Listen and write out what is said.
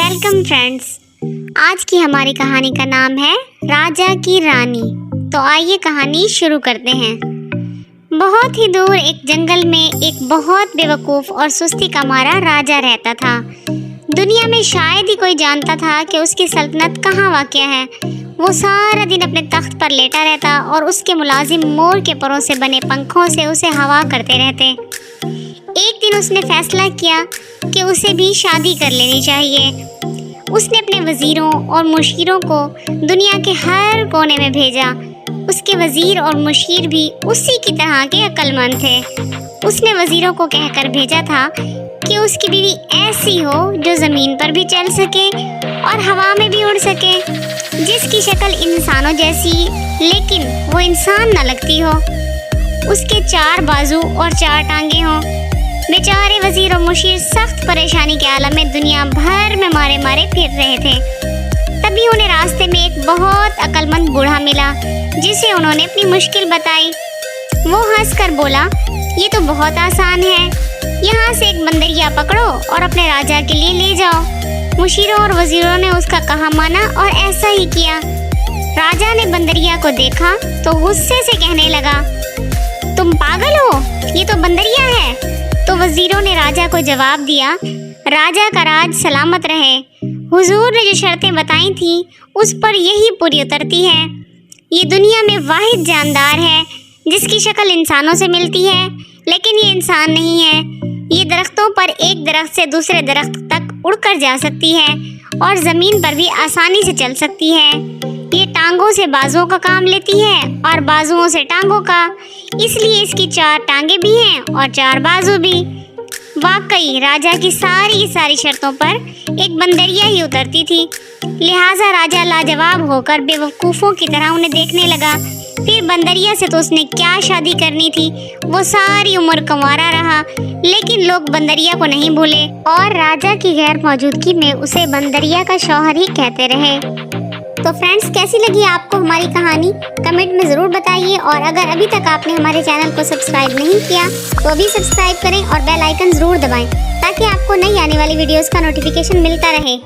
Welcome friends. आज की हमारी कहानी का नाम है राजा की रानी। तो आइए कहानी शुरू करते हैं। बहुत ही दूर एक जंगल में एक बहुत बेवकूफ़ और सुस्ती का मारा राजा रहता था। दुनिया में शायद ही कोई जानता था कि उसकी सल्तनत कहाँ वाक़ है। वो सारा दिन अपने तख्त पर लेटा रहता और उसके मुलाजिम मोर के परों से बने पंखों से उसे हवा करते रहते। एक दिन उसने फैसला किया कि उसे भी शादी कर लेनी चाहिए। उसने अपने वज़ीरों और मुशीरों को दुनिया के हर कोने में भेजा। उसके वज़ीर और मुशीर भी उसी की तरह के अक्लमंद थे। उसने वज़ीरों को कहकर भेजा था कि उसकी बीवी ऐसी हो जो ज़मीन पर भी चल सके और हवा में भी उड़ सके, जिसकी शक्ल इंसानों जैसी लेकिन वो इंसान न लगती हो, उसके 4 बाजू और 4 टांगे हों। बेचारे वज़ीर और मुशीर सख्त परेशानी के आलम में दुनिया भर में मारे मारे फिर रहे थे। तभी उन्हें रास्ते में एक बहुत अक्लमंद बूढ़ा मिला, जिसे उन्होंने अपनी मुश्किल बताई। वो हंसकर बोला, ये तो बहुत आसान है, यहाँ से एक बंदरिया पकड़ो और अपने राजा के लिए ले जाओ। मुशीरों और वज़ीरों ने उसका कहा माना और ऐसा ही किया। राजा ने बंदरिया को देखा तो गुस्से से कहने लगा, तुम पागल हो, ये तो बंदरिया है। तो वज़ीरों ने राजा को जवाब दिया, राजा का राज सलामत रहे। हुजूर ने जो शर्तें बताई थी उस पर यही पूरी उतरती है। ये दुनिया में वाहिद जानदार है जिसकी शक्ल इंसानों से मिलती है, लेकिन ये इंसान नहीं है। ये दरख्तों पर एक दरख्त से दूसरे दरख्त तक उड़कर जा सकती है और ज़मीन पर भी आसानी से चल सकती है। ये टांगों से बाजुओं का काम लेती है और बाजुओं से टांगों का, इसलिए इसकी 4 टांगे भी हैं और 4 बाजू भी। वाकई राजा की सारी शर्तों पर एक बंदरिया ही उतरती थी। लिहाजा राजा लाजवाब होकर बेवकूफ़ों की तरह उन्हें देखने लगा। फिर बंदरिया से तो उसने क्या शादी करनी थी, वो सारी उम्र कंवारा रहा, लेकिन लोग बंदरिया को नहीं भूले और राजा की गैर मौजूदगी में उसे बंदरिया का शौहर ही कहते रहे। तो फ्रेंड्स, कैसी लगी आपको हमारी कहानी कमेंट में ज़रूर बताइए। और अगर अभी तक आपने हमारे चैनल को सब्सक्राइब नहीं किया तो अभी सब्सक्राइब करें और बेल आइकन ज़रूर दबाएं ताकि आपको नई आने वाली वीडियोस का नोटिफिकेशन मिलता रहे।